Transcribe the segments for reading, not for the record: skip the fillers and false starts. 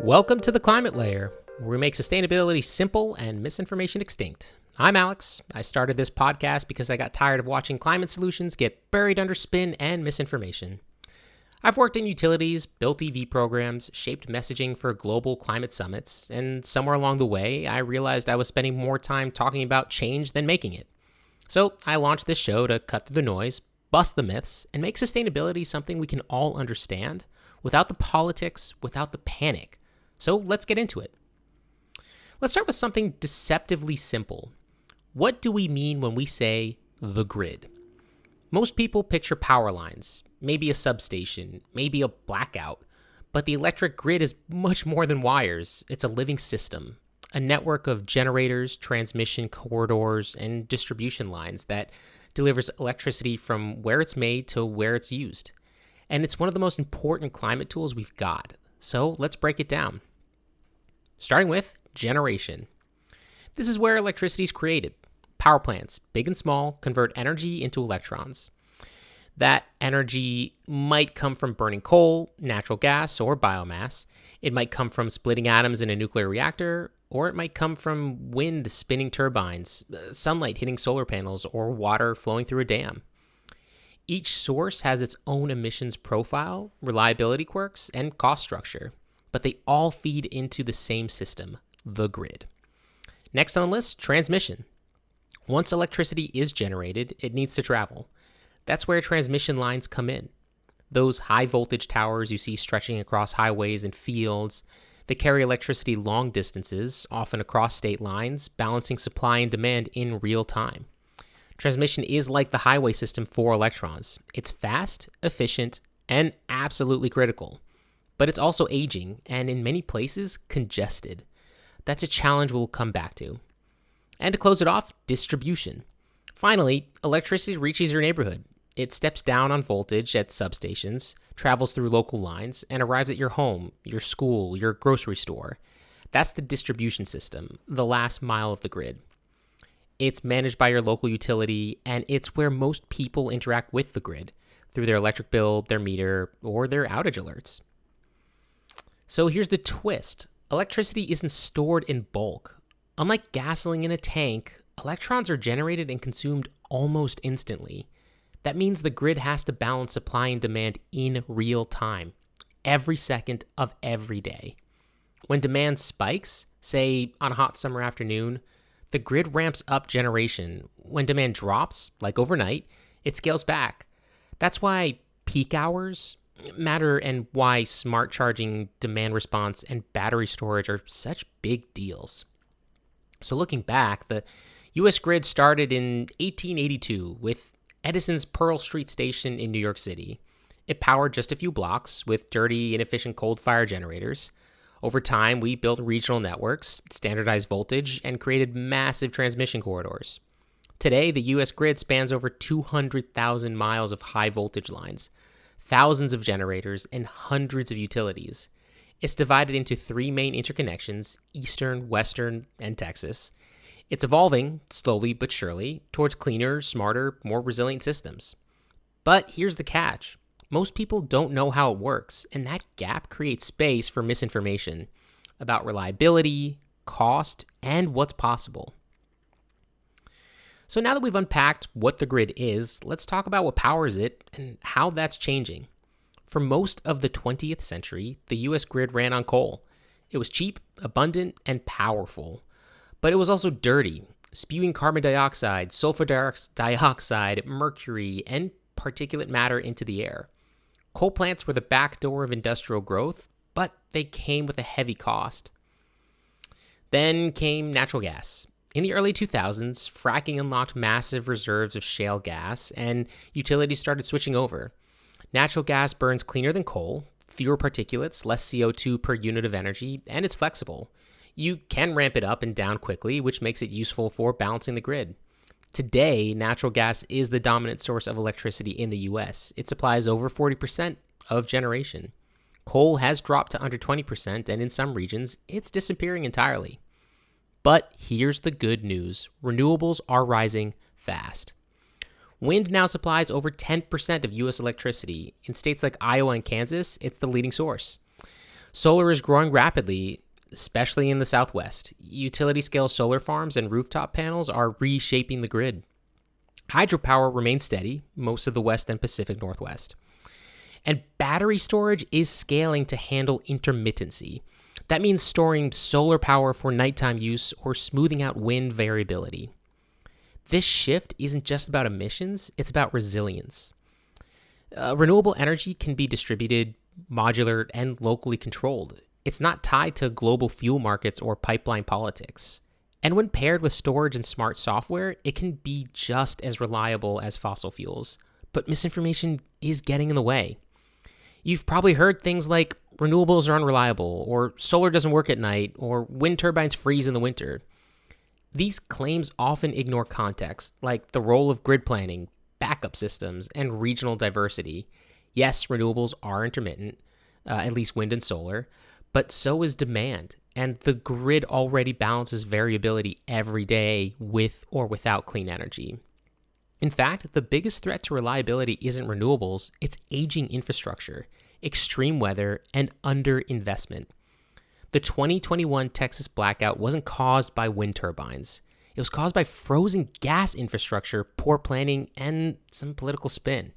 Welcome to the Climate Layer, where we make sustainability simple and misinformation extinct. I'm Alex. I started this podcast because I got tired of watching climate solutions get buried under spin and misinformation. I've worked in utilities, built EV programs, shaped messaging for global climate summits, and somewhere along the way, I realized I was spending more time talking about change than making it. So I launched this show to cut through the noise, bust the myths, and make sustainability something we can all understand without the politics, without the panic. So let's get into it. Let's start with something deceptively simple. What do we mean when we say the grid? Most people picture power lines, maybe a substation, maybe a blackout, but the electric grid is much more than wires. It's a living system, a network of generators, transmission corridors, and distribution lines that delivers electricity from where it's made to where it's used. And it's one of the most important climate tools we've got. So let's break it down. Starting with generation. This is where electricity is created. Power plants, big and small, convert energy into electrons. That energy might come from burning coal, natural gas, or biomass. It might come from splitting atoms in a nuclear reactor, or it might come from wind spinning turbines, sunlight hitting solar panels, or water flowing through a dam. Each source has its own emissions profile, reliability quirks, and cost structure, but they all feed into the same system, the grid. Next on the list, transmission. Once electricity is generated, it needs to travel. That's where transmission lines come in. Those high voltage towers you see stretching across highways and fields, they carry electricity long distances, often across state lines, balancing supply and demand in real time. Transmission is like the highway system for electrons. It's fast, efficient, and absolutely critical. But it's also aging, and in many places, congested. That's a challenge we'll come back to. And to close it off, distribution. Finally, electricity reaches your neighborhood. It steps down on voltage at substations, travels through local lines, and arrives at your home, your school, your grocery store. That's the distribution system, the last mile of the grid. It's managed by your local utility, and it's where most people interact with the grid through their electric bill, their meter, or their outage alerts. So here's the twist. Electricity isn't stored in bulk. Unlike gasoline in a tank, electrons are generated and consumed almost instantly. That means the grid has to balance supply and demand in real time, every second of every day. When demand spikes, say on a hot summer afternoon, the grid ramps up generation. When demand drops, like overnight, it scales back. That's why peak hours matter and why smart charging, demand response, and battery storage are such big deals. So looking back, the U.S. grid started in 1882 with Edison's Pearl Street Station in New York City. It powered just a few blocks with dirty, inefficient coal-fired generators. Over time, we built regional networks, standardized voltage, and created massive transmission corridors. Today, the U.S. grid spans over 200,000 miles of high-voltage lines, thousands of generators, and hundreds of utilities. It's divided into three main interconnections, Eastern, Western, and Texas. It's evolving, slowly but surely, towards cleaner, smarter, more resilient systems. But here's the catch. Most people don't know how it works, and that gap creates space for misinformation about reliability, cost, and what's possible. So now that we've unpacked what the grid is, let's talk about what powers it and how that's changing. For most of the 20th century, the US grid ran on coal. It was cheap, abundant, and powerful. But it was also dirty, spewing carbon dioxide, sulfur dioxide, mercury, and particulate matter into the air. Coal plants were the backdoor of industrial growth, but they came with a heavy cost. Then came natural gas. In the early 2000s, fracking unlocked massive reserves of shale gas, and utilities started switching over. Natural gas burns cleaner than coal, fewer particulates, less CO2 per unit of energy, and it's flexible. You can ramp it up and down quickly, which makes it useful for balancing the grid. Today, natural gas is the dominant source of electricity in the US. It supplies over 40% of generation. Coal has dropped to under 20%, and in some regions, it's disappearing entirely. But here's the good news. Renewables are rising fast. Wind now supplies over 10% of US electricity. In states like Iowa and Kansas, it's the leading source. Solar is growing rapidly, especially in the Southwest. Utility-scale solar farms and rooftop panels are reshaping the grid. Hydropower remains steady, most of the West and Pacific Northwest. And battery storage is scaling to handle intermittency. That means storing solar power for nighttime use or smoothing out wind variability. This shift isn't just about emissions, it's about resilience. Renewable energy can be distributed, modular, and locally controlled. It's not tied to global fuel markets or pipeline politics. And when paired with storage and smart software, it can be just as reliable as fossil fuels. But misinformation is getting in the way. You've probably heard things like renewables are unreliable, or solar doesn't work at night, or wind turbines freeze in the winter. These claims often ignore context, like the role of grid planning, backup systems, and regional diversity. Yes, renewables are intermittent, at least wind and solar, but so is demand, and the grid already balances variability every day with or without clean energy. In fact, the biggest threat to reliability isn't renewables, it's aging infrastructure, extreme weather, and underinvestment. The 2021 Texas blackout wasn't caused by wind turbines. It was caused by frozen gas infrastructure, poor planning, and some political spin.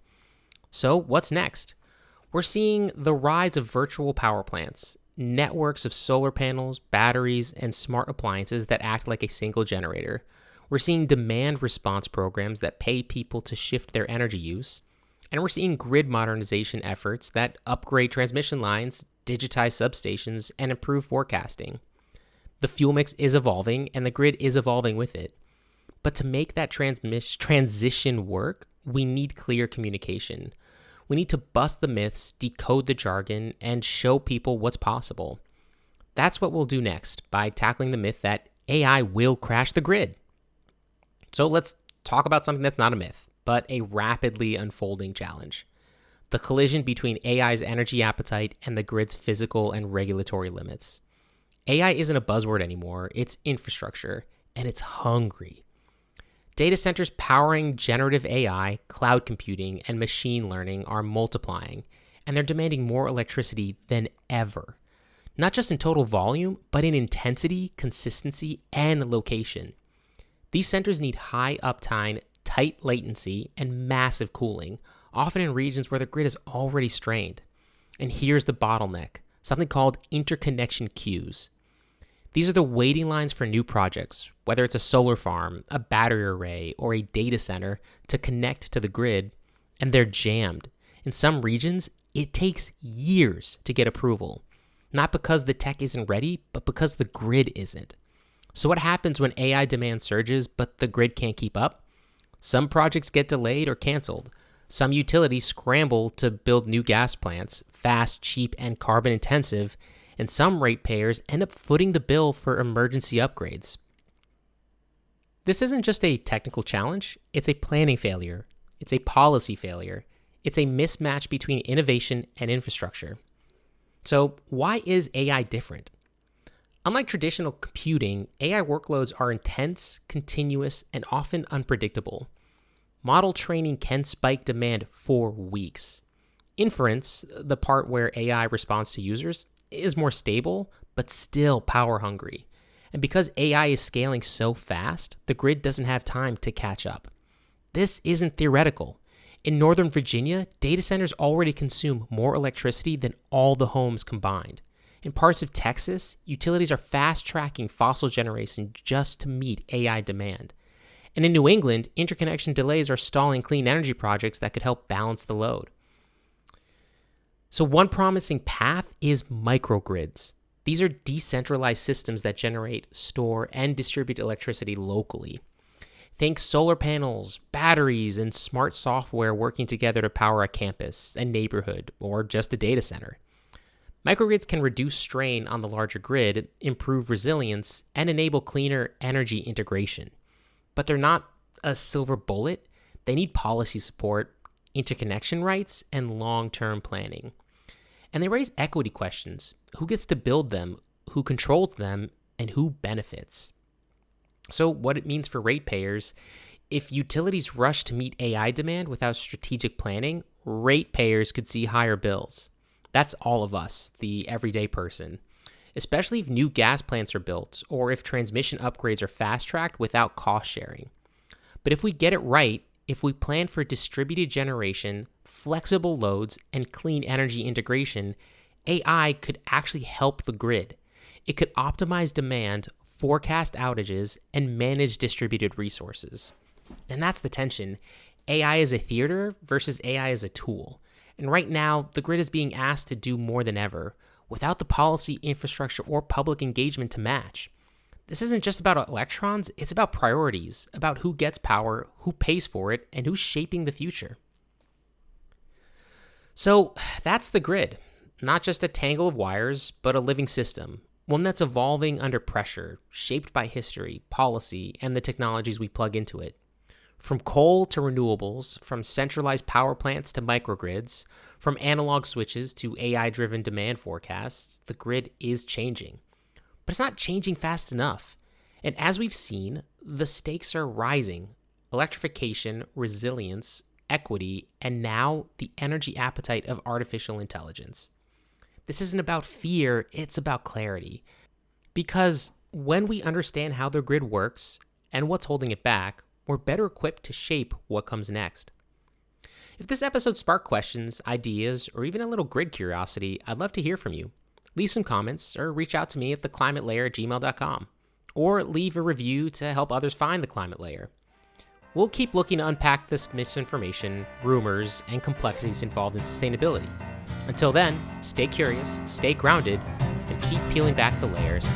So what's next? We're seeing the rise of virtual power plants, networks of solar panels, batteries, and smart appliances that act like a single generator. We're seeing demand response programs that pay people to shift their energy use. And we're seeing grid modernization efforts that upgrade transmission lines, digitize substations, and improve forecasting. The fuel mix is evolving, and the grid is evolving with it. But to make that transition work, we need clear communication. We need to bust the myths, decode the jargon, and show people what's possible. That's what we'll do next by tackling the myth that AI will crash the grid. So let's talk about something that's not a myth, but a rapidly unfolding challenge. The collision between AI's energy appetite and the grid's physical and regulatory limits. AI isn't a buzzword anymore, it's infrastructure, and it's hungry. Data centers powering generative AI, cloud computing, and machine learning are multiplying, and they're demanding more electricity than ever. Not just in total volume, but in intensity, consistency, and location. These centers need high uptime, tight latency, and massive cooling, often in regions where the grid is already strained. And here's the bottleneck, something called interconnection queues. These are the waiting lines for new projects, whether it's a solar farm, a battery array, or a data center, to connect to the grid, and they're jammed. In some regions, it takes years to get approval, not because the tech isn't ready, but because the grid isn't. So what happens when AI demand surges, but the grid can't keep up? Some projects get delayed or canceled. Some utilities scramble to build new gas plants, fast, cheap, and carbon intensive, and some ratepayers end up footing the bill for emergency upgrades. This isn't just a technical challenge, it's a planning failure. It's a policy failure. It's a mismatch between innovation and infrastructure. So why is AI different? Unlike traditional computing, AI workloads are intense, continuous, and often unpredictable. Model training can spike demand for weeks. Inference, the part where AI responds to users, is more stable, but still power hungry. And because AI is scaling so fast, the grid doesn't have time to catch up. This isn't theoretical. In Northern Virginia, data centers already consume more electricity than all the homes combined. In parts of Texas, utilities are fast-tracking fossil generation just to meet AI demand. And in New England, interconnection delays are stalling clean energy projects that could help balance the load. So one promising path is microgrids. These are decentralized systems that generate, store, and distribute electricity locally. Think solar panels, batteries, and smart software working together to power a campus, a neighborhood, or just a data center. Microgrids can reduce strain on the larger grid, improve resilience, and enable cleaner energy integration. But they're not a silver bullet. They need policy support, interconnection rights, and long-term planning. And they raise equity questions. Who gets to build them? Who controls them? And who benefits? So what it means for ratepayers: if utilities rush to meet AI demand without strategic planning, ratepayers could see higher bills. That's all of us, the everyday person, especially if new gas plants are built or if transmission upgrades are fast-tracked without cost sharing. But if we get it right, if we plan for distributed generation, flexible loads, and clean energy integration, AI could actually help the grid. It could optimize demand, forecast outages, and manage distributed resources. And that's the tension. AI as a theater versus AI as a tool. And right now, the grid is being asked to do more than ever, without the policy, infrastructure, or public engagement to match. This isn't just about electrons, it's about priorities, about who gets power, who pays for it, and who's shaping the future. So that's the grid. Not just a tangle of wires, but a living system. One that's evolving under pressure, shaped by history, policy, and the technologies we plug into it. From coal to renewables, from centralized power plants to microgrids, from analog switches to AI-driven demand forecasts, the grid is changing. But it's not changing fast enough. And as we've seen, the stakes are rising. Electrification, resilience, equity, and now the energy appetite of artificial intelligence. This isn't about fear, it's about clarity. Because when we understand how the grid works and what's holding it back, we're better equipped to shape what comes next. If this episode sparked questions, ideas, or even a little grid curiosity, I'd love to hear from you. Leave some comments or reach out to me at theclimatelayer@gmail.com, or leave a review to help others find the Climate Layer. We'll keep looking to unpack this misinformation, rumors, and complexities involved in sustainability. Until then, stay curious, stay grounded, and keep peeling back the layers.